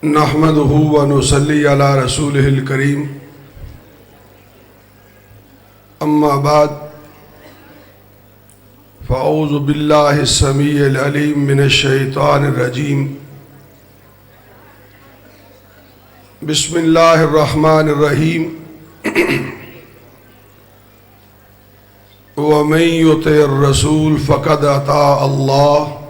نحمده ونصلي على رسوله الكريم اما بعد فاعوذ بالله السميع العليم من الشيطان الرجيم بسم الله الرحمن الرحيم ومن يطع الرسول فقد اطاع الله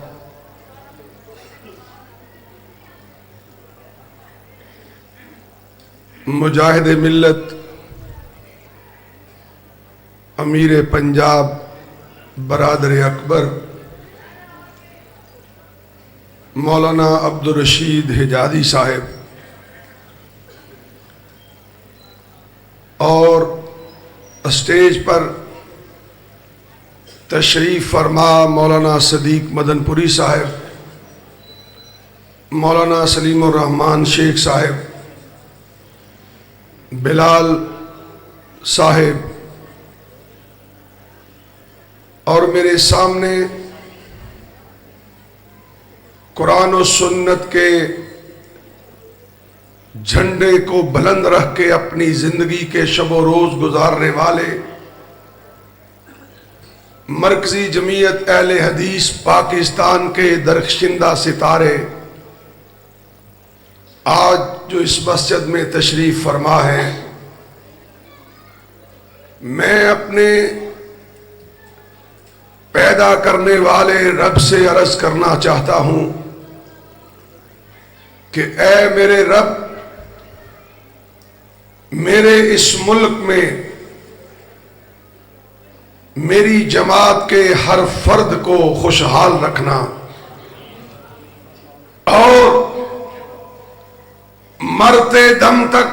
مجاہد ملت امیر پنجاب برادر اکبر مولانا عبدالرشید حجازی صاحب اور اسٹیج پر تشریف فرما مولانا صدیق مدن پوری صاحب، مولانا سلیم الرحمن شیخ صاحب، بلال صاحب اور میرے سامنے قرآن و سنت کے جھنڈے کو بلند رکھ کے اپنی زندگی کے شب و روز گزارنے والے مرکزی جمعیت اہل حدیث پاکستان کے درخشندہ ستارے آج جو اس مسجد میں تشریف فرما ہے، میں اپنے پیدا کرنے والے رب سے عرض کرنا چاہتا ہوں کہ اے میرے رب، میرے اس ملک میں میری جماعت کے ہر فرد کو خوشحال رکھنا اور مرتے دم تک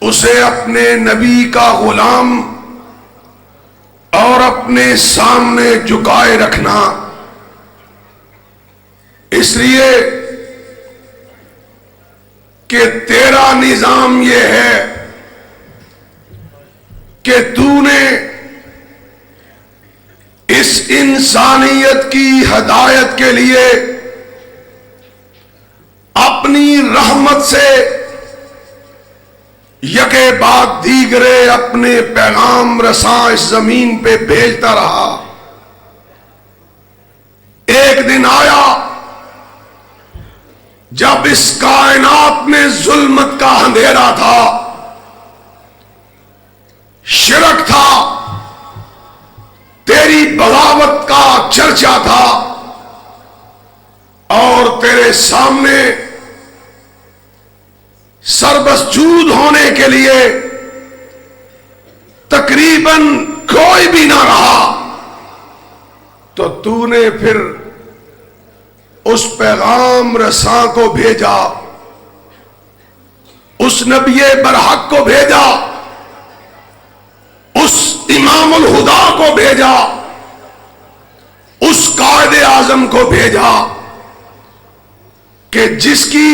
اسے اپنے نبی کا غلام اور اپنے سامنے جھکائے رکھنا، اس لیے کہ تیرا نظام یہ ہے کہ تو نے اس انسانیت کی ہدایت کے لیے اپنی رحمت سے یکے بعد دیگرے اپنے پیغام رساں اس زمین پہ بھیجتا رہا۔ ایک دن آیا جب اس کائنات میں ظلمت کا اندھیرا تھا، شرک تھا، تیری بغاوت کا چرچا تھا، اور تیرے سامنے سربسجود ہونے کے لیے تقریباً کوئی بھی نہ رہا، تو تو نے پھر اس پیغام رساں کو بھیجا، اس نبی برحق کو بھیجا، اس امام الہدا کو بھیجا، اس قائد اعظم کو بھیجا کہ جس کی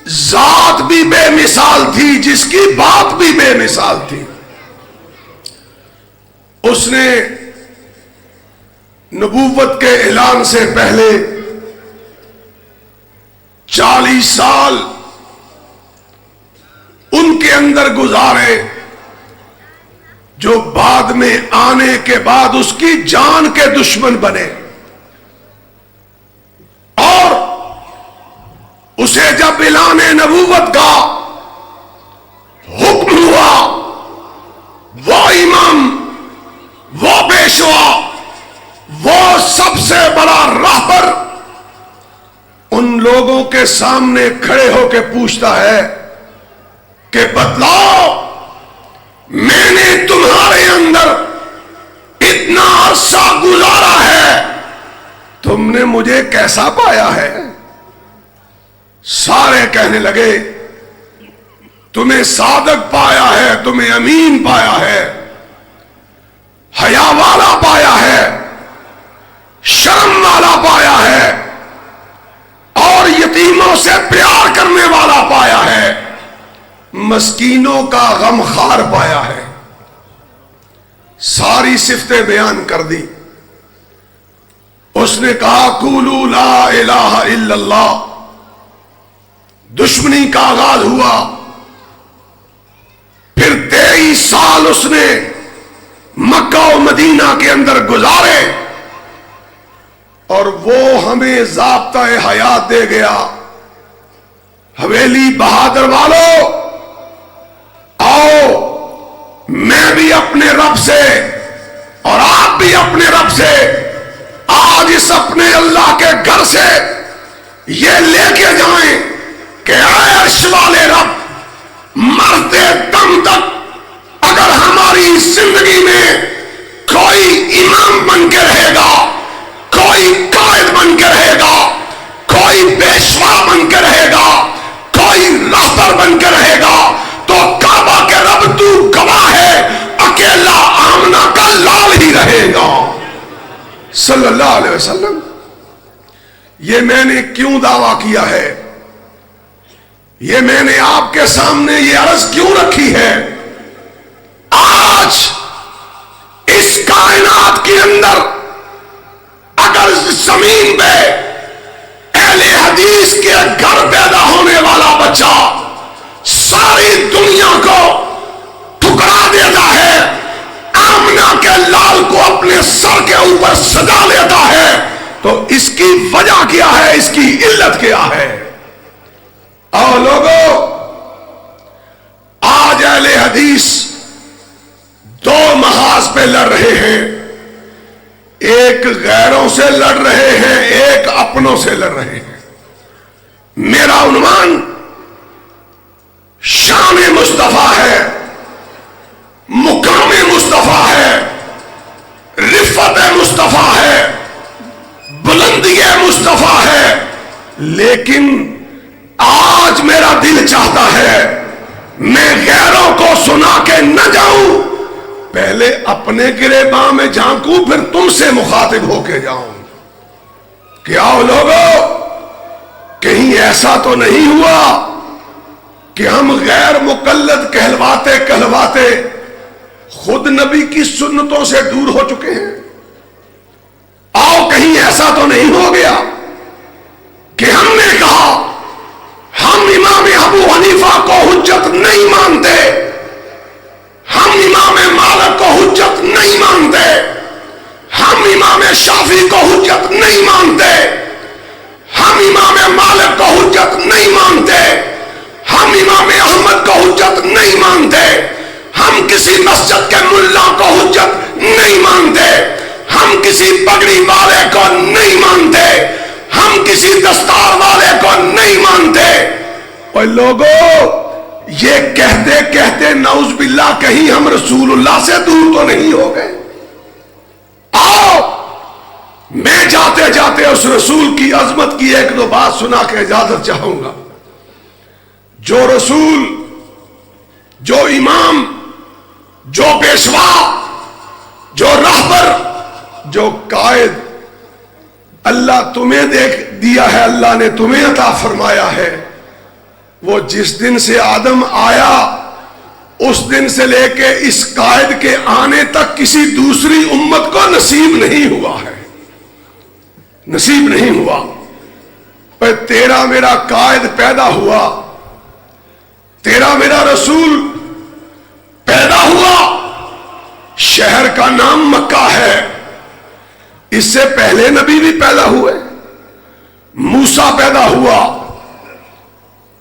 ذات بھی بے مثال تھی، جس کی بات بھی بے مثال تھی۔ اس نے نبوت کے اعلان سے پہلے 40 سال ان کے اندر گزارے جو بعد میں آنے کے بعد اس کی جان کے دشمن بنے، اور اسے جب اعلان نبوت کا حکم ہوا، وہ امام، وہ پیشوا، وہ سب سے بڑا راہبر ان لوگوں کے سامنے کھڑے ہو کے پوچھتا ہے کہ بتلاؤ، میں نے تمہارے اندر اتنا عرصہ گزارا ہے، تم نے مجھے کیسا پایا ہے؟ سارے کہنے لگے تمہیں صادق پایا ہے، تمہیں امین پایا ہے، حیا والا پایا ہے، شرم والا پایا ہے، اور یتیموں سے پیار کرنے والا پایا ہے، مسکینوں کا غمخوار پایا ہے۔ ساری صفتیں بیان کر دی۔ اس نے کہا قولوا لا الہ الا اللہ دشمنی کا آغاز ہوا، پھر 23 سال اس نے مکہ و مدینہ کے اندر گزارے، اور وہ ہمیں ضابطہ حیات دے گیا۔ حویلی بہادر والو، آؤ میں بھی اپنے رب سے اور آپ بھی اپنے رب سے آج اس اپنے اللہ کے گھر سے یہ لے کے جائیں کہ اے عرش والے رب، مرتے دم تک اگر ہماری زندگی میں کوئی امام بن کے رہے گا، کوئی قائد بن کے رہے گا، کوئی پیشوا بن کے رہے گا، کوئی رہبر بن کے رہے گا، تو کعبہ کے رب تو گواہ ہے، اکیلا آمنہ کا لال ہی رہے گا صلی اللہ علیہ وسلم۔ یہ میں نے کیوں دعویٰ کیا ہے، یہ میں نے آپ کے سامنے یہ عرض کیوں رکھی ہے؟ آج اس کائنات کے اندر اگر زمین پہ اہل حدیث کے گھر پیدا ہونے والا بچہ ساری دنیا کو ٹھکرا دیتا ہے، آمنہ کے لال کو اپنے سر کے اوپر سجا لیتا ہے، تو اس کی وجہ کیا ہے، اس کی علت کیا ہے؟ اور لوگوں، آج اہل حدیث دو محاذ پہ لڑ رہے ہیں، ایک غیروں سے لڑ رہے ہیں، ایک اپنوں سے لڑ رہے ہیں۔ میرا عنوان شان مصطفیٰ ہے، مقام مصطفیٰ ہے، رفعت مصطفیٰ ہے، بلندی مصطفیٰ ہے، لیکن آج میرا دل چاہتا ہے میں غیروں کو سنا کے نہ جاؤں، پہلے اپنے گریباں میں جھانکوں، پھر تم سے مخاطب ہو کے جاؤں کہ آؤ لوگوں، کہیں ایسا تو نہیں ہوا کہ ہم غیر مقلد کہلواتے خود نبی کی سنتوں سے دور ہو چکے ہیں؟ آؤ کہیں ایسا تو نہیں ہو گیا کہ ہم نے کہا ہم امام ابو حنیفہ کو حجت نہیں مانتے، ہم امام مالک کو حجت نہیں مانتے، ہم امام شافعی کو حجت نہیں مانتے، ہم امام مالک کو حجت نہیں مانتے، ہم امام احمد کو حجت نہیں مانتے، ہم کسی مسجد کے ملا کو حجت نہیں مانتے، ہم کسی پگڑی والے کو نہیں مانتے، ہم کسی دستار والے کو نہیں مانتے۔ اور لوگوں، یہ کہتے کہتے نعوذ باللہ کہیں ہم رسول اللہ سے دور تو نہیں ہو گئے؟ آؤ میں جاتے جاتے اس رسول کی عظمت کی ایک دو بات سنا کے اجازت چاہوں گا۔ جو رسول، جو امام، جو پیشوا، جو رہبر، جو قائد اللہ تمہیں دیا ہے، اللہ نے تمہیں عطا فرمایا ہے، وہ جس دن سے آدم آیا اس دن سے لے کے اس قائد کے آنے تک کسی دوسری امت کو نصیب نہیں ہوا ہے، نصیب نہیں ہوا۔ پر تیرا میرا قائد پیدا ہوا، تیرا میرا رسول پیدا ہوا، شہر کا نام مکہ ہے، اس سے پہلے نبی بھی پیدا ہوئے، موسیٰ پیدا ہوا،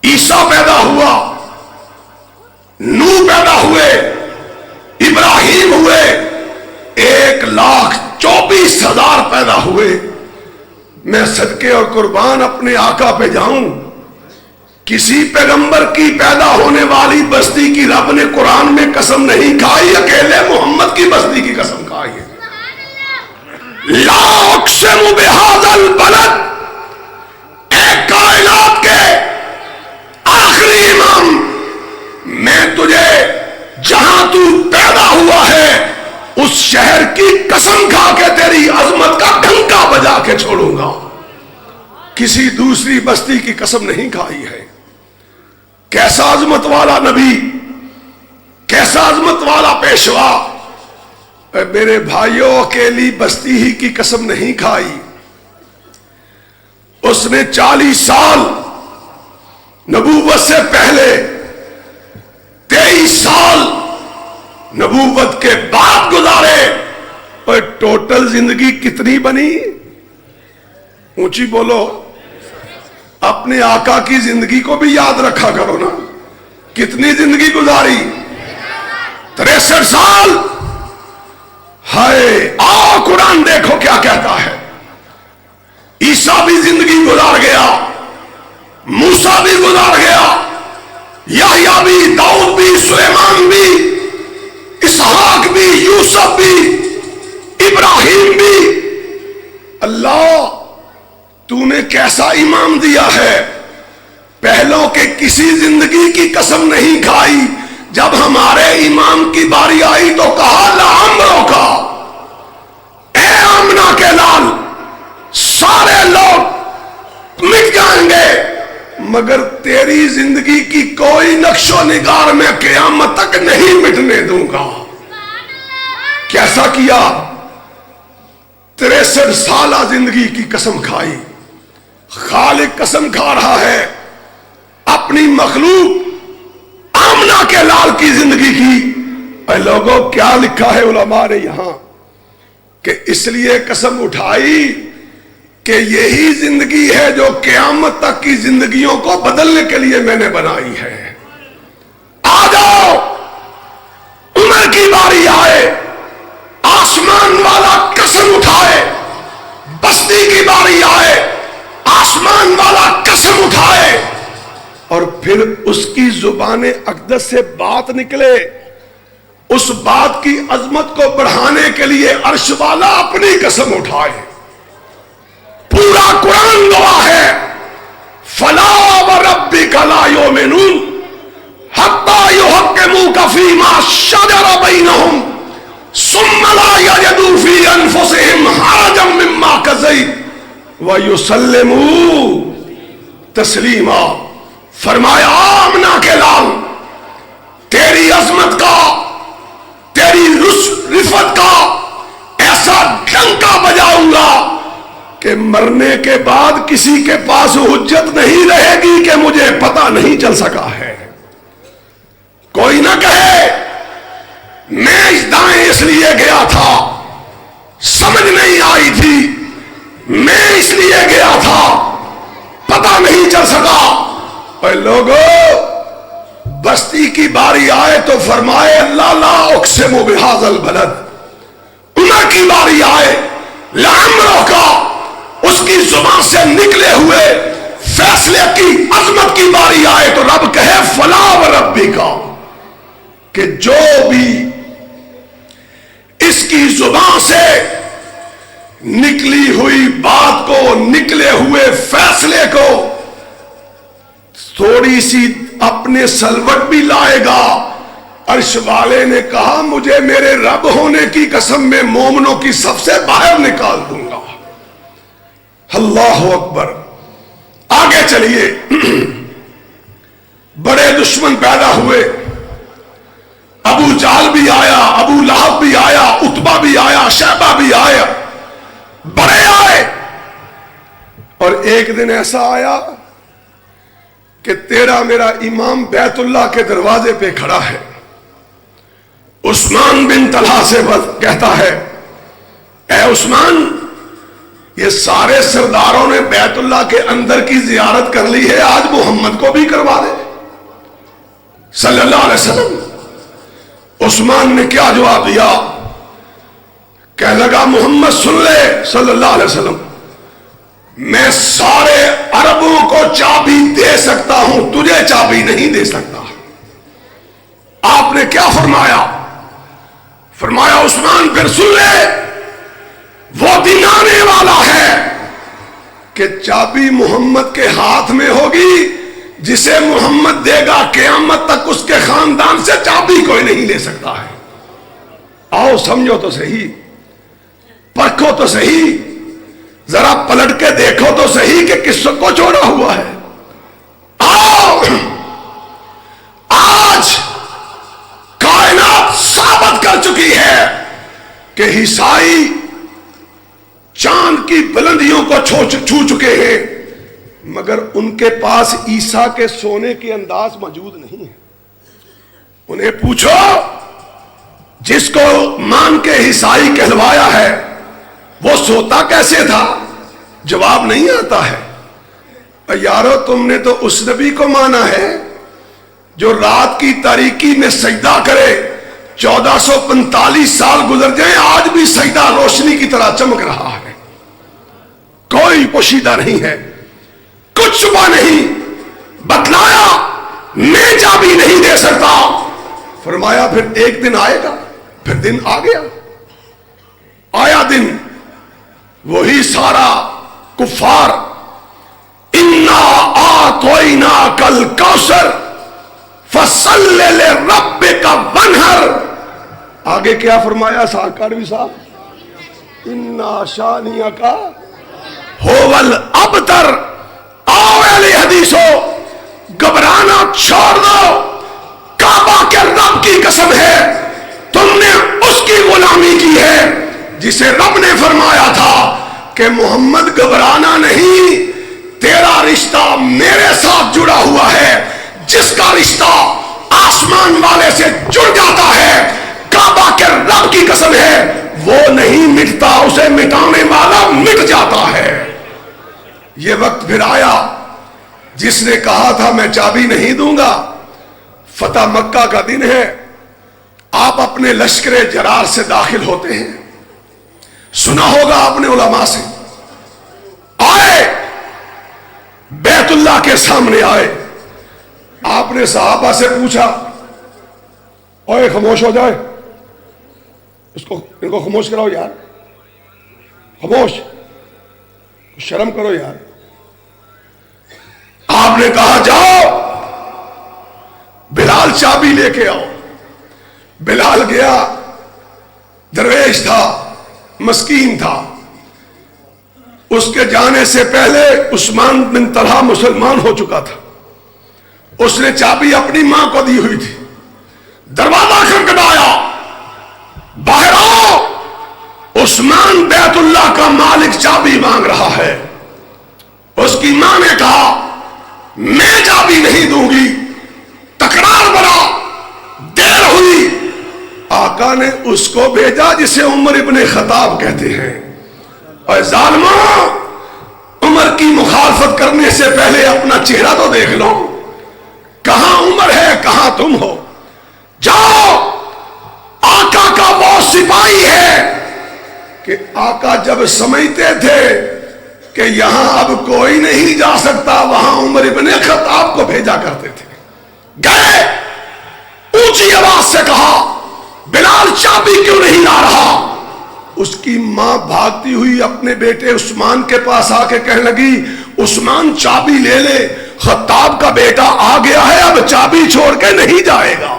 عیسیٰ پیدا ہوا، نوح پیدا ہوئے، ابراہیم ہوئے، 1,24,000 پیدا ہوئے۔ میں صدقے اور قربان اپنے آقا پہ جاؤں، کسی پیغمبر کی پیدا ہونے والی بستی کی رب نے قرآن میں قسم نہیں کھائی، اکیلے محمد کی بستی کی قسم کھائی ہے۔ لا اقسم بہذا البلد، اے کائنات کے آخری امام، میں تجھے جہاں تو پیدا ہوا ہے اس شہر کی قسم کھا کے تیری عظمت کا ڈنکا بجا کے چھوڑوں گا، کسی دوسری بستی کی قسم نہیں کھائی ہے۔ کیسا عظمت والا نبی، کیسا عظمت والا پیشوا! میرے بھائیوں، اکیلی بستی ہی کی قسم نہیں کھائی، اس نے 40 سال نبوت سے پہلے 23 سال نبوت کے بعد گزارے، اور ٹوٹل زندگی کتنی بنی؟ اونچی بولو، اپنے آقا کی زندگی کو بھی یاد رکھا کرو نا، کتنی زندگی گزاری؟ 63 سال۔ ہائے، آؤ قرآن دیکھو کیا کہتا ہے۔ عیسیٰ بھی زندگی گزار گیا، موسیٰ بھی گزار گیا، یحییٰ بھی، داؤد بھی، سلیمان بھی، اسحاق بھی، یوسف بھی، ابراہیم بھی۔ اللہ تو نے کیسا امام دیا ہے، پہلوں کے کسی زندگی کی قسم نہیں کھائی، جب ہمارے امام کی باری آئی تو کہا لعمرو کا، اے آمنہ کے لال، سارے لوگ مٹ جائیں گے مگر تیری زندگی کی کوئی نقش و نگار میں قیامت تک نہیں مٹنے دوں گا۔ کیسا کیا؟ 63 سالہ زندگی کی قسم کھائی۔ خالق قسم کھا رہا ہے اپنی مخلوق آمنہ کے لال کی زندگی کی۔ اے لوگوں، کیا لکھا ہے علماء نے یہاں کہ اس لیے قسم اٹھائی کہ یہی زندگی ہے جو قیامت تک کی زندگیوں کو بدلنے کے لیے میں نے بنائی ہے۔ آ جاؤ، عمر کی باری آئے، آسمان والا قسم اٹھائے، بستی کی باری آئے، آسمان والا قسم اٹھائے، اور پھر اس کی زبان اقدس سے بات نکلے، اس بات کی عظمت کو بڑھانے کے لیے عرش والا اپنی قسم اٹھائے۔ پورا قرآن گواہ ہے، فلا وربک لا یؤمنون حتی یحکموک فیما شجر بینہم ثم لا یجدوا فی انفسہم حرجا مما قضیت ویسلموا تسلیما۔ فرمایا آمنہ کے لال، تیری عظمت کا، تیری رفعت کا ایسا ڈنکا بجاؤں گا کہ مرنے کے بعد کسی کے پاس حجت نہیں رہے گی کہ مجھے پتہ نہیں چل سکا ہے۔ کوئی نہ کہے میں اس دائیں اس لیے گیا تھا، سمجھ نہیں آئی تھی، میں اس لیے گیا تھا، پتہ نہیں چل سکا۔ اے لوگو، بستی کی باری آئے تو فرمائے اللہ لا اقسم بہذا البلد۔ عمر کی باری آئے، لعمرو کا، اس کی زبان سے نکلے ہوئے فیصلے کی عظمت کی باری آئے تو رب کہے فلا وربک، کہ جو بھی اس کی زبان سے نکلی ہوئی بات کو، نکلے ہوئے فیصلے کو تھوڑی سی اپنے سلوٹ بھی لائے گا، عرش والے نے کہا مجھے میرے رب ہونے کی قسم میں مومنوں کی صف سے باہر نکال دوں گا۔ اللہ اکبر۔ آگے چلیے، بڑے دشمن پیدا ہوئے، ابو جہل بھی آیا، ابو لہب بھی آیا، عتبہ بھی آیا، شیبہ بھی آیا، بڑے آئے، اور ایک دن ایسا آیا کہ تیرا میرا امام بیت اللہ کے دروازے پہ کھڑا ہے۔ عثمان بن طلحہ سے کہتا ہے اے عثمان، یہ سارے سرداروں نے بیت اللہ کے اندر کی زیارت کر لی ہے، آج محمد کو بھی کروا دے صلی اللہ علیہ وسلم۔ عثمان نے کیا جواب دیا؟ کہنے لگا محمد سن لے صلی اللہ علیہ وسلم، میں سارے عربوں کو چابی دے سکتا ہوں، تجھے چابی نہیں دے سکتا۔ آپ نے کیا فرمایا؟ فرمایا عثمان پھر سن لے، وہ دن آنے والا ہے کہ چابی محمد کے ہاتھ میں ہوگی، جسے محمد دے گا قیامت تک اس کے خاندان سے چابی کوئی نہیں لے سکتا ہے۔ آؤ سمجھو تو صحیح، پرکھو تو صحیح، ذرا پلٹ کے دیکھو تو صحیح کہ کس کو چھوڑا ہوا ہے۔ آؤ، آج کائنات ثابت کر چکی ہے کہ عیسائی چاند کی بلندیوں کو چھو چکے ہیں، مگر ان کے پاس عیسیٰ کے سونے کے انداز موجود نہیں ہے. انہیں پوچھو جس کو مان کے عیسائی کہلوایا ہے وہ سوتا کیسے تھا؟ جواب نہیں آتا ہے. یارو تم نے تو اس نبی کو مانا ہے جو رات کی تاریکی میں سجدہ کرے، 1445 سال گزر جائیں آج بھی سجدہ روشنی کی طرح چمک رہا ہے، کوئی پوشیدہ نہیں ہے، کچھ چھپا نہیں. بتلایا میں چابی نہیں دے سکتا. فرمایا پھر ایک دن آئے گا. پھر دن آ گیا. آیا دن، وہی سارا کفار انا اعطیناک الکوثر فصل لربک وانحر. آگے کیا فرمایا کاروی صاحب؟ انا شانئک ھو الابتر. آؤ اہل حدیثو گھبرانا چھوڑ دو. کعبہ کے رب کی قسم ہے تم نے اس کی غلامی کی ہے جسے رب نے فرمایا تھا کہ محمد گھبرانا نہیں، تیرا رشتہ میرے ساتھ جڑا ہوا ہے. جس کا رشتہ آسمان والے سے جڑ جاتا ہے، کعبہ کے رب کی قسم ہے وہ نہیں مٹتا، اسے مٹانے والا مٹ جاتا ہے. یہ وقت پھر آیا جس نے کہا تھا میں چابی نہیں دوں گا. فتح مکہ کا دن ہے، آپ اپنے لشکر جرار سے داخل ہوتے ہیں. سنا ہوگا آپ نے علماء سے. آئے بیت اللہ کے سامنے آئے. آپ نے صحابہ سے پوچھا اوے خاموش ہو جائے، ان کو خاموش کراؤ یار، خاموش، شرم کرو یار. آپ نے کہا جاؤ بلال چابی لے کے آؤ. بلال گیا، درویش تھا، مسکین تھا. اس کے جانے سے پہلے عثمان بن طلحہ مسلمان ہو چکا تھا. اس نے چابی اپنی ماں کو دی ہوئی تھی. دروازہ کھٹکھٹایا، باہر آؤ، عثمان بیت اللہ کا مالک چابی مانگ رہا ہے. اس کی ماں نے کہا میں چابی نہیں دوں گی. تکرار بڑھا، دیر ہوئی. آقا نے اس کو بھیجا جسے عمر ابن خطاب کہتے ہیں. اور ظالموں، عمر کی مخالفت کرنے سے پہلے اپنا چہرہ تو دیکھ لو. کہاں عمر ہے، کہاں تم ہو؟ جاؤ، آقا کا وہ سپاہی ہے کہ آقا جب سمجھتے تھے کہ یہاں اب کوئی نہیں جا سکتا، وہاں عمر ابن خطاب کو بھیجا کرتے تھے. گئے، اونچی آواز سے کہا بلال چابی کیوں نہیں لا رہا؟ اس کی ماں بھاگتی ہوئی اپنے بیٹے عثمان کے پاس آ کے کہنے لگی عثمان چابی لے لے، خطاب کا بیٹا آ گیا ہے، اب چابی چھوڑ کے نہیں جائے گا.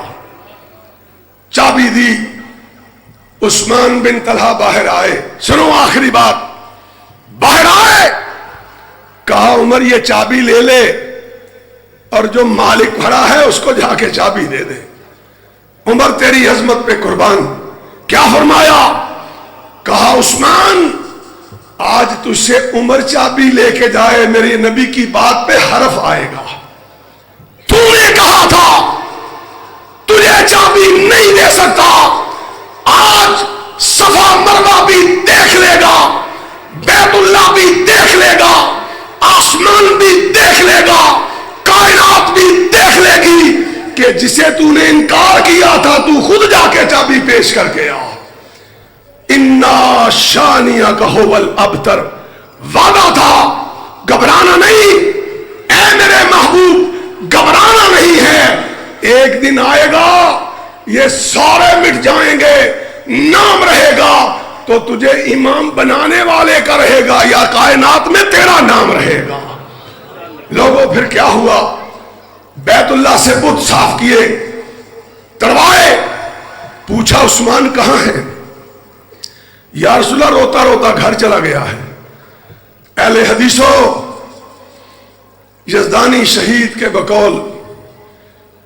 چابی دی. عثمان بن طلحہ باہر آئے. سنو آخری بات. باہر آئے، کہا عمر یہ چابی لے لے اور جو مالک کھڑا ہے اس کو جا کے چابی دے دے. عمر تیری عظمت پہ قربان. کیا فرمایا؟ کہا عثمان آج تجھ سے عمر چابی لے کے جائے، میری نبی کی بات پہ حرف آئے گا. تو نے کہا تھا تجھے چابی نہیں دے سکتا، آج صفا مروہ بھی دیکھ لے گا، بیت اللہ بھی دیکھ لے گا، آسمان بھی دیکھ لے گا، کائنات بھی دیکھ لے گی کہ جسے تو نے انکار کیا تھا تو خود جا کے چابی پیش کر کے آ. انا شانئک ھو الابتر. وعدہ تھا، گھبرانا نہیں. اے میرے محبوب گھبرانا نہیں ہے. ایک دن آئے گا یہ سارے مٹ جائیں گے، نام رہے گا تو تجھے امام بنانے والے کا رہے گا یا کائنات میں تیرا نام رہے گا. لوگوں پھر کیا ہوا؟ بیت اللہ سے بت صاف کیے، تڑوائے. پوچھا عثمان کہاں ہے؟ یا رسول اللہ روتا روتا گھر چلا گیا ہے. اہل حدیثو، یزدانی شہید کے بقول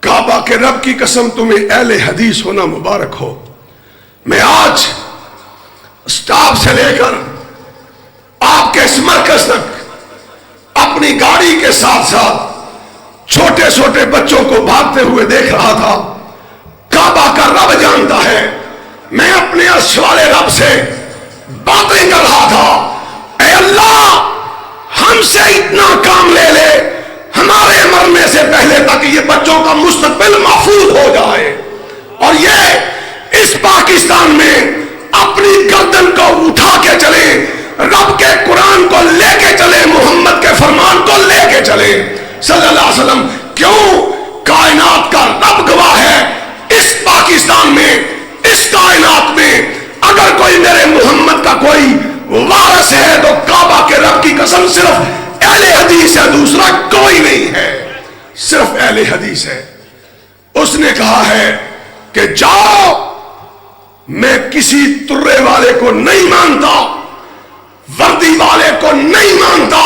کعبہ کے رب کی قسم تمہیں اہل حدیث ہونا مبارک ہو. میں آج سٹاف سے لے کر آپ کے اس مرکز تک اپنی گاڑی کے ساتھ ساتھ چھوٹے چھوٹے بچوں کو بھاگتے ہوئے دیکھ رہا تھا. کعبہ کا رب جانتا ہے میں اپنے عرش والے رب سے باتیں کر رہا تھا. اے اللہ ہم سے اتنا کام لے لے ہمارے مرنے سے پہلے تک یہ بچوں کا مستقبل محفوظ ہو جائے اور یہ اس پاکستان میں اپنی گردن کو اٹھا کے چلے, رب کے قرآن کو لے کے چلے, محمد کے فرمان کو لے کے چلے صلی اللہ علیہ وسلم. کیوں؟ کائنات کا رب گواہ ہے اس پاکستان میں, اس کائنات میں اگر کوئی میرے محمد کا کوئی وارث ہے تو کعبہ کے رب کی قسم صرف اہل حدیث ہے, دوسرا کوئی نہیں ہے, صرف اہل حدیث ہے. اس نے کہا ہے کہ جاؤ, میں کسی ترے والے کو نہیں مانتا, وردی والے کو نہیں مانتا,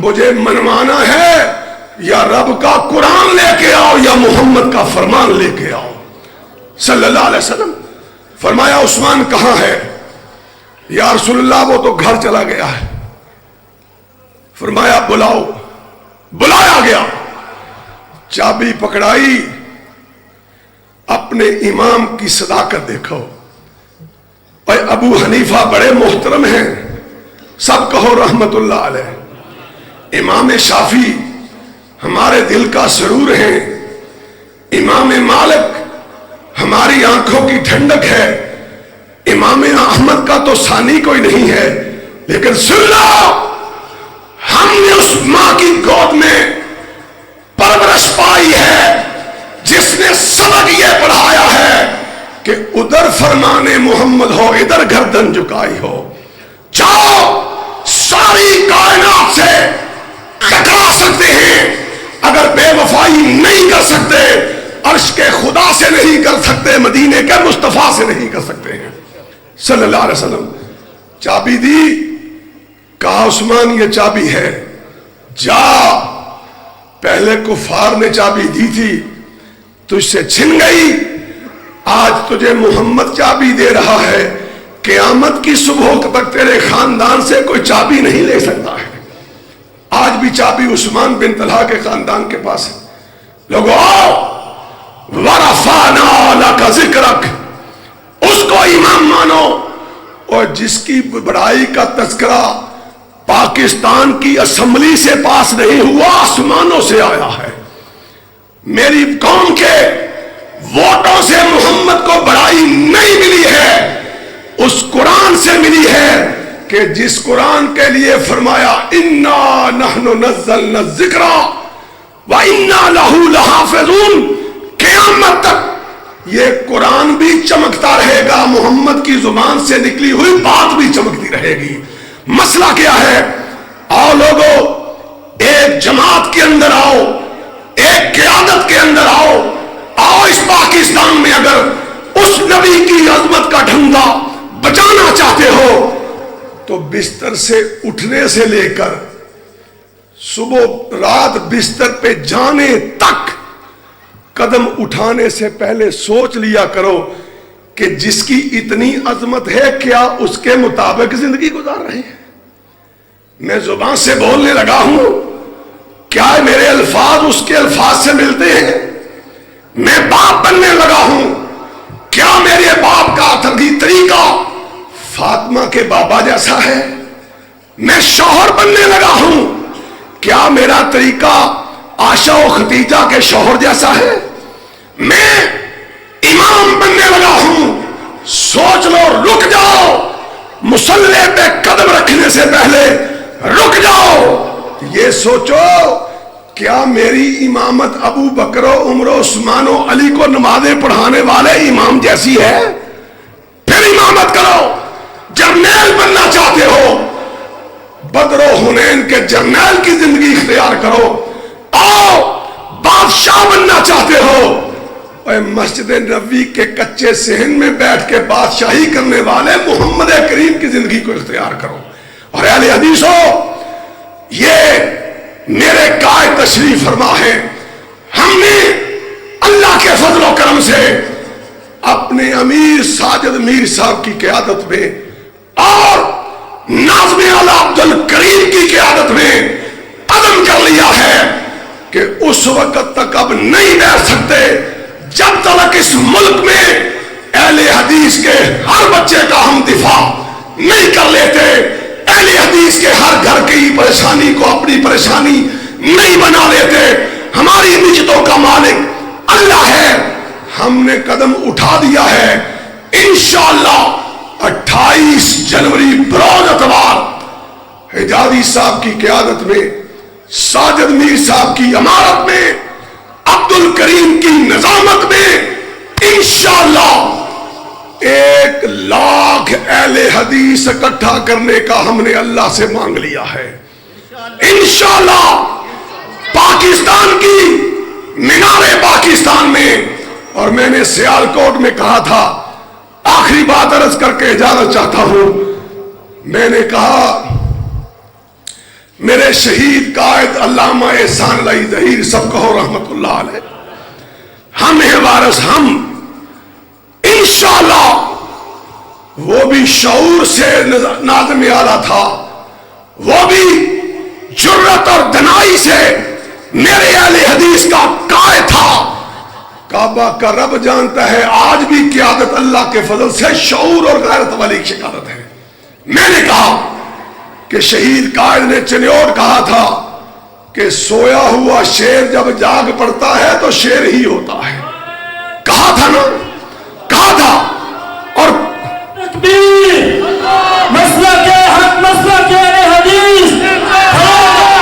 مجھے منوانا ہے یا رب کا قرآن لے کے آؤ یا محمد کا فرمان لے کے آؤ صلی اللہ علیہ وسلم. فرمایا عثمان کہاں ہے؟ یا رسول اللہ وہ تو گھر چلا گیا ہے. فرمایا بلاؤ. بلایا گیا, چابی پکڑائی, اپنے امام کی صداقت دیکھو. اور ابو حنیفہ بڑے محترم ہیں, سب کہو رحمت اللہ علیہ. امام شافعی ہمارے دل کا سرور ہیں. امام مالک ہماری آنکھوں کی ٹھنڈک ہے. امام احمد کا تو ثانی کوئی نہیں ہے, لیکن سن لو, ہم نے اس ماں کی گود میں پرورش پائی ہے جس نے سبق یہ پڑھایا ہے کہ ادھر فرمان محمد ہو, ادھر گردن جھکائی ہو. جاؤ, ساری کائنات سے ٹکرا سکتے ہیں, اگر بے وفائی نہیں کر سکتے, عرش کے خدا سے نہیں کر سکتے, مدینے کے مصطفیٰ سے نہیں کر سکتے ہیں صلی اللہ علیہ وسلم. چابی دی, کہا عثمان یہ چابی ہے, جا, پہلے کفار نے چابی دی تھی تجھ سے چھن گئی, آج تجھے محمد چابی دے رہا ہے, قیامت کی صبح تک تیرے خاندان سے کوئی چابی نہیں لے سکتا ہے. آج بھی چابی عثمان بن طلحہ کے خاندان کے پاس ہے. لوگوں ورفعنا لک ذکرک, اس کو امام مانو, اور جس کی بڑائی کا تذکرہ پاکستان کی اسمبلی سے پاس نہیں ہوا, آسمانوں سے آیا ہے. میری قوم کے ووٹوں سے محمد کو بڑائی نہیں ملی ہے, اس قرآن سے ملی ہے کہ جس قرآن کے لیے فرمایا انا نحن نزلنا الذکر وانا لہ لحافظون, قیامت تک یہ قرآن بھی چمکتا رہے گا, محمد کی زبان سے نکلی ہوئی بات بھی چمکتی رہے گی. مسئلہ کیا ہے؟ آؤ لوگو, ایک جماعت کے اندر آؤ, ایک قیادت کے اندر آؤ. آؤ اس پاکستان میں اگر اس نبی کی عظمت کا ڈھنگا بچانا چاہتے ہو تو بستر سے اٹھنے سے لے کر صبح رات بستر پہ جانے تک قدم اٹھانے سے پہلے سوچ لیا کرو کہ جس کی اتنی عظمت ہے کیا اس کے مطابق زندگی گزار رہے ہیں. میں زبان سے بولنے لگا ہوں, کیا میرے الفاظ اس کے الفاظ سے ملتے ہیں؟ میں باپ بننے لگا ہوں, کیا میرے باپ کا طریقہ فاطمہ کے بابا جیسا ہے؟ میں شوہر بننے لگا ہوں, کیا میرا طریقہ عائشہ و خدیجہ کے شوہر جیسا ہے؟ میں امام بننے لگا ہوں, سوچ لو, رک جاؤ, مصلی پہ قدم رکھنے سے پہلے رک جاؤ, یہ سوچو کیا میری امامت ابو بکر و عمر و عثمان و علی کو نمازیں پڑھانے والے امام جیسی ہے؟ پھر امامت کرو. جرنیل بننا چاہتے ہو, بدر و حنین کے جرنیل کی زندگی اختیار کرو. آؤ, بادشاہ بننا چاہتے ہو, اور مسجد نبوی کے کچے صحن میں بیٹھ کے بادشاہی کرنے والے محمد کریم کی زندگی کو اختیار کرو. اور اہل حدیث ہو, یہ میرے قائد تشریف فرما ہے, ہم نے اللہ کے فضل و کرم سے اپنے امیر ساجد میر صاحب کی قیادت میں اور ناظم اعلی عبد الکریم کی قیادت میں عزم کر لیا ہے کہ اس وقت تک اب نہیں بیٹھ سکتے جب تک اس ملک میں اہل حدیث کے ہر بچے کا ہم دفاع نہیں کر لیتے، اہل حدیث کے ہر گھر کی پریشانی کو اپنی پریشانی نہیں بنا لیتے۔ ہماری نجاتوں کا مالک اللہ ہے، ہم نے قدم اٹھا دیا ہے۔ انشاءاللہ 28 جنوری بروز اتوار حجازی صاحب کی قیادت میں، ساجد میر صاحب کی امارت میں، عبد الکریم کی نظامت میں انشاءاللہ 1,00,000 اہل حدیث اکٹھا کرنے کا ہم نے اللہ سے مانگ لیا ہے۔ انشاءاللہ پاکستان کی مینار پاکستان میں، اور میں نے سیالکوٹ میں کہا تھا، آخری بات عرض کر کے اجازت چاہتا ہوں، میں نے کہا میرے شہید قائد علامہ احسان علی ظہیر سب کہو رحمت اللہ علیہ، ہم ہیں وارث، ہم انشاءاللہ، وہ بھی شعور سے ناظم اعلیٰ تھا، وہ بھی جرت اور دنائی سے میرے اہل حدیث کا قائد تھا۔ کعبہ کا رب جانتا ہے آج بھی قیادت اللہ کے فضل سے شعور اور غیرت والی قیادت ہے۔ میں نے کہا کہ شہید قائد نے چنیوٹ کہا تھا کہ سویا ہوا شیر جب جاگ پڑتا ہے تو شیر ہی ہوتا ہے، کہا تھا نا، کہا تھا۔ اور تکبیر، مسئلہ کے حق، مسئلہ کے حدیث،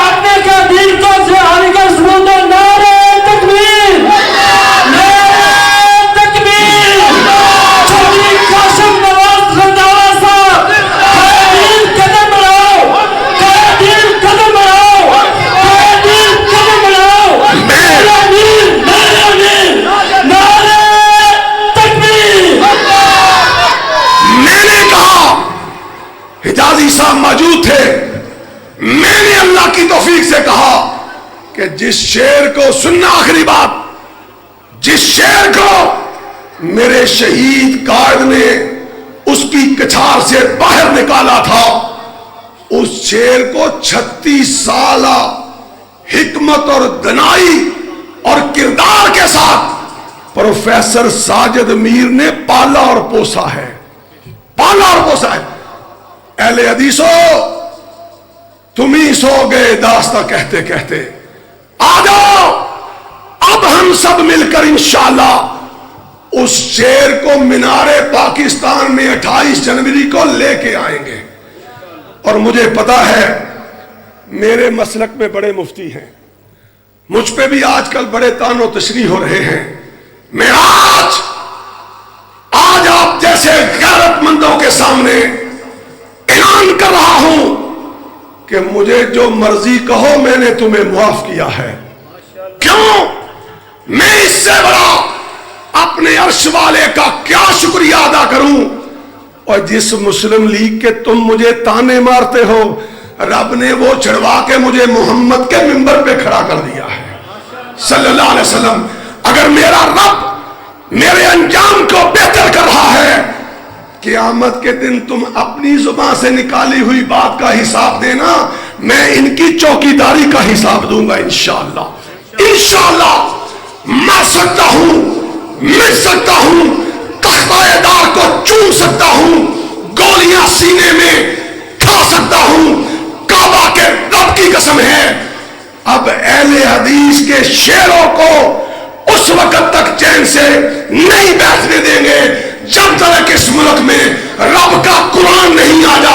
اپنے کا دین کو سے آنے کا ثبوت ہے۔ نعرہ تکبیر، نعرہ تکبیر، چودھری قاسم نواز رضوی صاحب، قائدین قدم بڑھاؤ، قائدین قدم بڑھاؤ، قائدین قدم بڑھاؤ، نعرہ امیر، نعرہ امیر، نعرہ تکبیر۔ میں نے کہا، حجازی صاحب موجود تھے، میں نے اللہ کی توفیق سے کہا کہ جس شیر کو سننا، آخری بات، جس شیر کو میرے شہید قائد نے اس کی کچھار سے باہر نکالا تھا، اس شیر کو 36 سالہ حکمت اور دنائی اور کردار کے ساتھ پروفیسر ساجد میر نے پالا اور پوسا ہے، پالا اور پوسا ہے۔ اہل حدیثو، تم ہی سو گئے داستہ کہتے کہتے، آ جاؤ اب ہم سب مل کر انشاءاللہ اس شیر کو مینار پاکستان میں 28 جنوری کو لے کے آئیں گے۔ اور مجھے پتا ہے میرے مسلک میں بڑے مفتی ہیں، مجھ پہ بھی آج کل بڑے طعن و تشریح ہو رہے ہیں، میں آج آپ جیسے غیرت مندوں کے سامنے اعلان کر رہا ہوں کہ مجھے جو مرضی کہو، میں نے تمہیں معاف کیا ہے۔ کیوں؟ میں اس سے بڑا اپنے عرش والے کا کیا شکریہ ادا کروں؟ اور جس مسلم لیگ کے تم مجھے تانے مارتے ہو، رب نے وہ چڑھوا کے مجھے محمد کے منبر پہ کھڑا کر دیا ہے صلی اللہ علیہ وسلم۔ اگر میرا رب میرے انجام کو بہتر کر رہا ہے، قیامت کے دن تم اپنی زبان سے نکالی ہوئی بات کا حساب دینا، میں ان کی چوکیداری کا حساب دوں گا انشاءاللہ۔ انشاءاللہ مر سکتا ہوں، مٹ سکتا ہوں، تختہ دار کو چوم سکتا ہوں، گولیاں سینے میں کھا سکتا ہوں، کعبہ کے رب کی قسم ہے اب اہل حدیث کے شیروں کو اس وقت تک چین سے نہیں بیٹھنے دیں گے جب تک اس ملک میں رب کا قرآن نہیں آ جائے۔